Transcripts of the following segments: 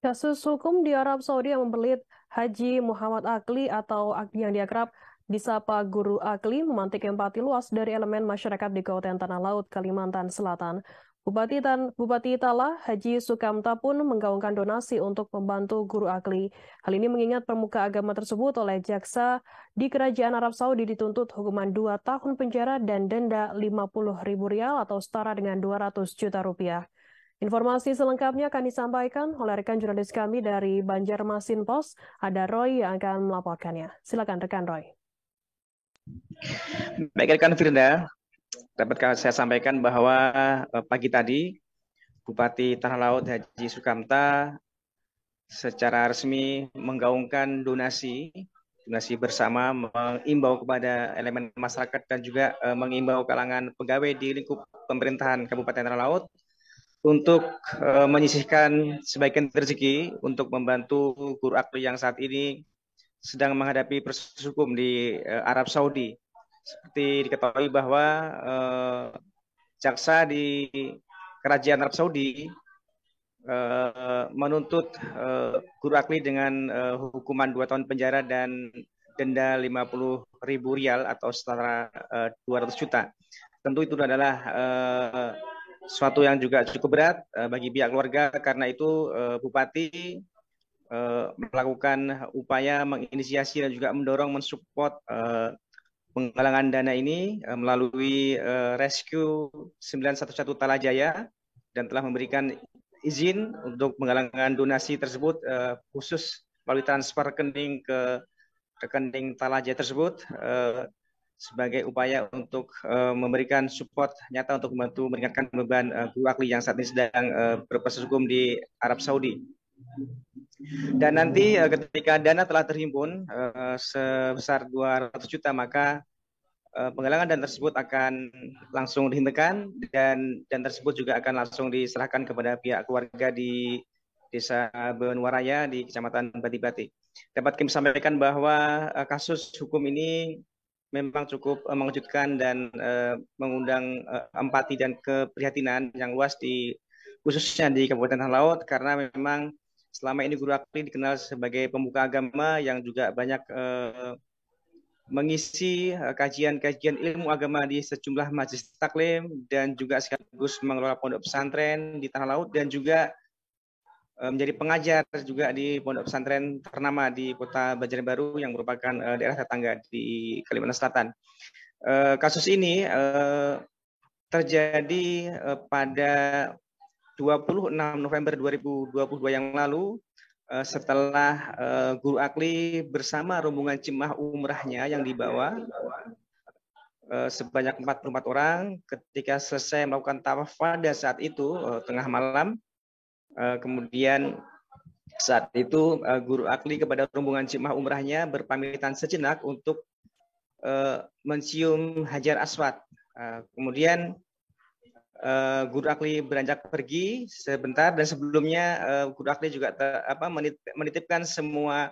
Kasus hukum di Arab Saudi yang membelit Haji Muhammad Akli atau yang diakrab disapa Guru Akli memantik empati luas dari elemen masyarakat di Kabupaten Tanah Laut, Kalimantan Selatan. Bupati Tala, Haji Sukamta pun menggaungkan donasi untuk membantu Guru Akli. Hal ini mengingat pemuka agama tersebut oleh jaksa di Kerajaan Arab Saudi dituntut hukuman 2 tahun penjara dan denda 50.000 rial atau setara dengan 200 juta rupiah. Informasi selengkapnya akan disampaikan oleh rekan jurnalis kami dari Banjarmasin Pos, ada Roy yang akan melaporkannya. Silakan rekan Roy. Baik rekan Firda, dapat saya sampaikan bahwa pagi tadi Bupati Tanah Laut Haji Sukamta secara resmi menggaungkan donasi bersama, mengimbau kepada elemen masyarakat dan juga mengimbau kalangan pegawai di lingkup pemerintahan Kabupaten Tanah Laut untuk menyisihkan sebagian rezeki untuk membantu Guru Akli yang saat ini sedang menghadapi proses hukum di Arab Saudi. Seperti diketahui bahwa jaksa di Kerajaan Arab Saudi menuntut Guru Akli dengan hukuman 2 tahun penjara dan denda 50.000 rial atau setara 200 juta. Tentu itu adalah suatu yang juga cukup berat bagi pihak keluarga. Karena itu Bupati melakukan upaya menginisiasi dan juga mendorong mensupport penggalangan dana ini melalui Rescue 911 Talajaya dan telah memberikan izin untuk penggalangan donasi tersebut khusus melalui transfer rekening ke rekening Talajaya tersebut sebagai upaya untuk memberikan support nyata untuk membantu meringankan beban Guru Akli yang saat ini sedang berproses hukum di Arab Saudi. Dan nanti ketika dana telah terhimpun sebesar 200 juta, maka penggalangan dana tersebut akan langsung dihentikan dan tersebut juga akan langsung diserahkan kepada pihak keluarga di Desa Benwaraya di Kecamatan Bati-Bati. Dapat kami sampaikan bahwa kasus hukum ini memang cukup mengejutkan dan mengundang empati dan keprihatinan yang luas khususnya di Kabupaten Tanah Laut, karena memang selama ini Guru Akli dikenal sebagai pemuka agama yang juga banyak mengisi kajian-kajian ilmu agama di sejumlah majelis taklim dan juga sekaligus mengelola pondok pesantren di Tanah Laut dan juga menjadi pengajar juga di pondok pesantren ternama di Kota Banjarbaru yang merupakan daerah tetangga di Kalimantan Selatan. Kasus ini terjadi pada 26 November 2022 yang lalu setelah Guru Akli bersama rombongan jemaah umrahnya yang dibawa sebanyak 44 orang ketika selesai melakukan tawaf pada saat itu tengah malam. Kemudian saat itu Guru Akli kepada rombongan jemaah umrahnya berpamitan sejenak untuk mencium Hajar Aswad. Kemudian Guru Akli beranjak pergi sebentar dan sebelumnya Guru Akli juga menitipkan semua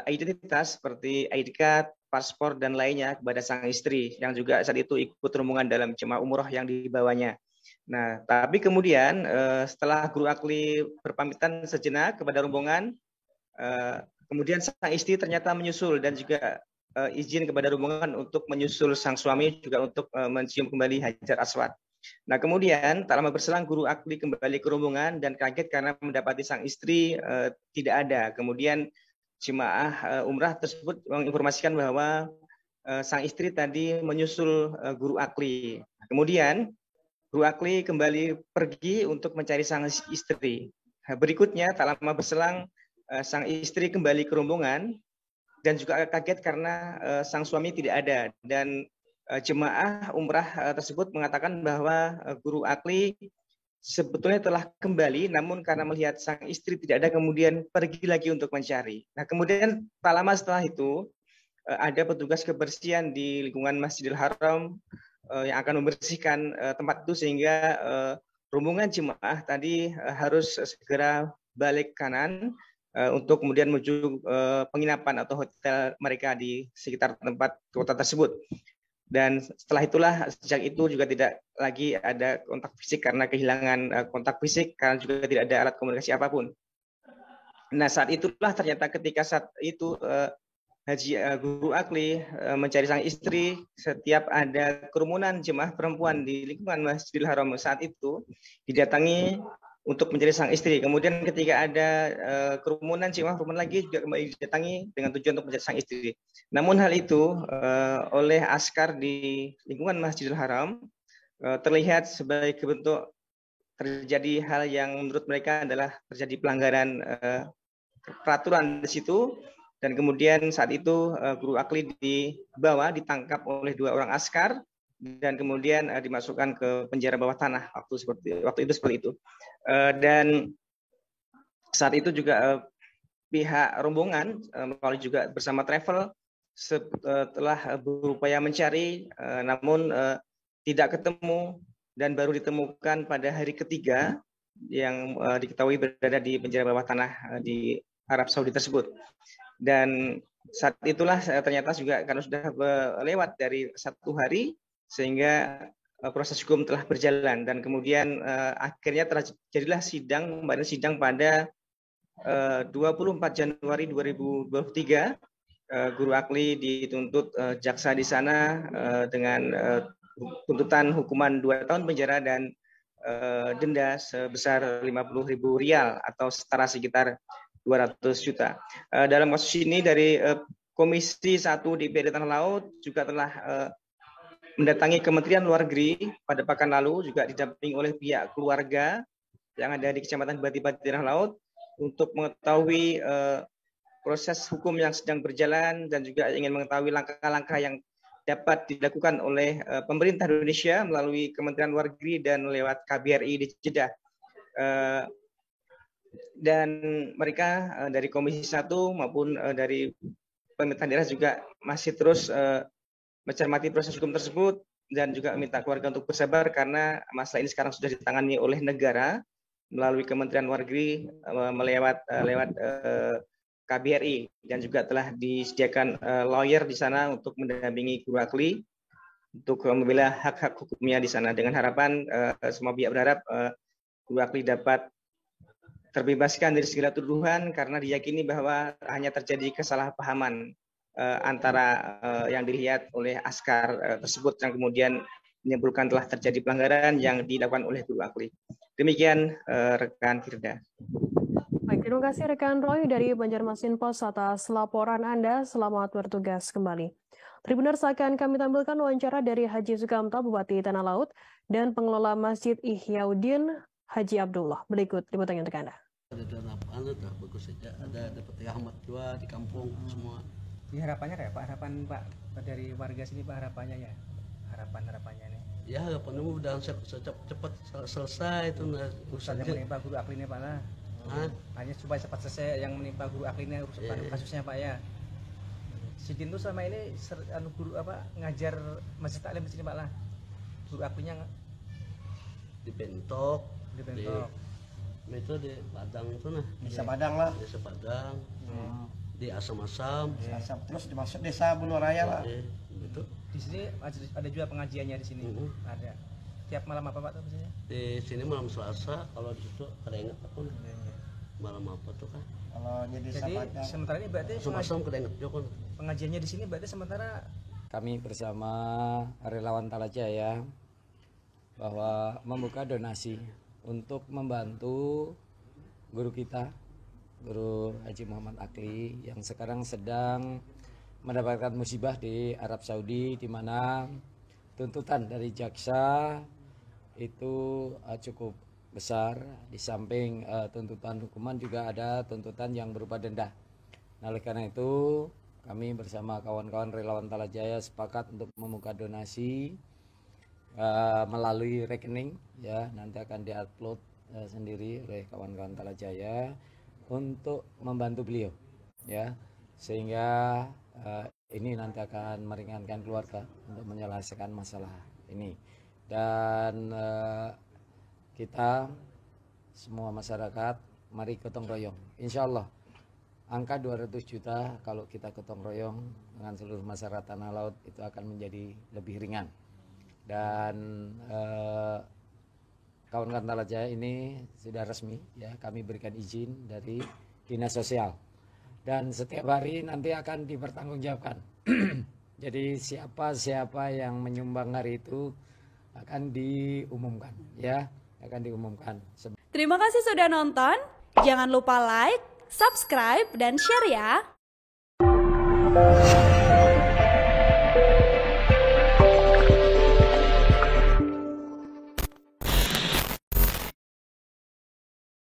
identitas seperti ID card, paspor dan lainnya kepada sang istri yang juga saat itu ikut rombongan dalam jemaah umroh yang dibawanya. Nah, tapi kemudian setelah Guru Akli berpamitan sejenak kepada rombongan, kemudian sang istri ternyata menyusul dan juga izin kepada rombongan untuk menyusul sang suami juga untuk mencium kembali Hajar Aswad. Nah, kemudian tak lama berselang Guru Akli kembali ke rombongan dan kaget karena mendapati sang istri tidak ada. Kemudian jemaah umrah tersebut menginformasikan bahwa sang istri tadi menyusul Guru Akli. Kemudian Guru Akli kembali pergi untuk mencari sang istri. Berikutnya tak lama berselang sang istri kembali ke rombongan dan juga kaget karena sang suami tidak ada, dan jemaah umrah tersebut mengatakan bahwa Guru Akli sebetulnya telah kembali, namun karena melihat sang istri tidak ada kemudian pergi lagi untuk mencari. Nah, kemudian tak lama setelah itu ada petugas kebersihan di lingkungan Masjidil Haram yang akan membersihkan tempat itu sehingga rombongan jemaah tadi harus segera balik kanan untuk kemudian menuju penginapan atau hotel mereka di sekitar tempat kota tersebut. Dan setelah itulah, sejak itu juga tidak lagi ada kontak fisik karena kehilangan kontak fisik, karena juga tidak ada alat komunikasi apapun. Nah, saat itulah ternyata ketika saat itu Guru Akli mencari sang istri, setiap ada kerumunan jemaah perempuan di lingkungan Masjidil Haram saat itu didatangi untuk mencari sang istri. Kemudian ketika ada kerumunan jemaah perempuan lagi juga kembali didatangi dengan tujuan untuk mencari sang istri. Namun hal itu oleh askar di lingkungan Masjidil Haram terlihat sebagai bentuk terjadi hal yang menurut mereka adalah terjadi pelanggaran peraturan di situ, dan kemudian saat itu Guru Akli ditangkap oleh 2 orang askar dan kemudian dimasukkan ke penjara bawah tanah waktu itu seperti itu. Dan saat itu juga pihak rombongan melalui juga bersama travel setelah berupaya mencari namun tidak ketemu, dan baru ditemukan pada hari ketiga yang diketahui berada di penjara bawah tanah di Arab Saudi tersebut. Dan saat itulah ternyata juga karena sudah lewat dari 1 hari sehingga proses hukum telah berjalan, dan kemudian akhirnya terjadilah sidang pada 24 Januari 2023. Guru Akli dituntut jaksa di sana dengan tuntutan hukuman 2 tahun penjara dan denda sebesar 50.000 rial atau setara sekitar 200 juta. Dalam kasus ini dari Komisi 1 DPRD Tanah Laut juga telah mendatangi Kementerian Luar Negeri pada pekan lalu, juga didampingi oleh pihak keluarga yang ada di Kecamatan Bati-Bati Tanah Laut untuk mengetahui proses hukum yang sedang berjalan dan juga ingin mengetahui langkah-langkah yang dapat dilakukan oleh pemerintah Indonesia melalui Kementerian Luar Negeri dan lewat KBRI di Jeddah. Dan mereka dari Komisi 1 maupun dari pemerintah daerah juga masih terus mencermati proses hukum tersebut dan juga meminta keluarga untuk bersabar karena masalah ini sekarang sudah ditangani oleh negara melalui Kementerian Luar Negeri lewat KBRI, dan juga telah disediakan lawyer di sana untuk mendampingi Guru Akli untuk membela hak-hak hukumnya di sana, dengan harapan semua pihak berharap Guru Akli dapat terbebaskan dari segala tuduhan karena diyakini bahwa hanya terjadi kesalahpahaman antara yang dilihat oleh askar tersebut yang kemudian menimbulkan telah terjadi pelanggaran yang dilakukan oleh Guru Akli. Demikian rekan Firda. Baik, terima kasih rekan Roy dari Banjarmasin Pos atas laporan Anda. Selamat bertugas kembali. Tribuners, akan kami tampilkan wawancara dari Haji Sukamta, Bupati Tanah Laut, dan pengelola Masjid Ihyauddin Haji Abdullah. Berikut liputannya untuk Anda. Ada bagus saja, ada dapat rahmat juga di kampung semua. Ini harapannya kayak Pak, harapan Pak dari warga sini Pak, harapannya ya, harapannya nih. Ya harapannya udah cepat selesai itu urusan yang menimpa Guru Akli ini Pak lah. Hanya supaya cepat selesai yang menimpa Guru Akli ini kasusnya Pak ya. Sidin tuh selama ini guru ngajar Masjid Taklim di sini Pak lah. Guru Aklinya dibentok. Itu di Padang itu nah. Desa Padang lah. Desa Padang. Di Asam-Asam. Terus dimaksud Desa Buluraya Pak. Itu. Di sini ada juga pengajiannya di sini. Ada. Tiap malam apa Pak tuh biasanya? Di sini malam Selasa, kalau di situ ada ingat apa? Malam apa tuh kan? Kalau jadi sementara ini berarti Asam-Asam kada ingat juga. Pengajiannya di sini berarti sementara kami bersama relawan Talajaya bahwa membuka donasi untuk membantu guru kita, Guru Haji Muhammad Akli yang sekarang sedang mendapatkan musibah di Arab Saudi, di mana tuntutan dari jaksa itu cukup besar. Di samping tuntutan hukuman juga ada tuntutan yang berupa denda. Nah, oleh karena itu kami bersama kawan-kawan relawan Talajaya sepakat untuk membuka donasi melalui rekening, ya nanti akan diupload sendiri oleh kawan-kawan Talajaya untuk membantu beliau, ya sehingga ini nanti akan meringankan keluarga untuk menyelesaikan masalah ini. Dan kita semua masyarakat mari gotong royong, insya Allah angka 200 juta kalau kita gotong royong dengan seluruh masyarakat Tanah Laut itu akan menjadi lebih ringan. Dan kawan-kawan Talajaya ini sudah resmi, ya kami berikan izin dari dinas sosial. Dan setiap hari nanti akan dipertanggungjawabkan. Jadi siapa yang menyumbang hari itu akan diumumkan, ya, akan diumumkan. Terima kasih sudah nonton. Jangan lupa like, subscribe, dan share ya.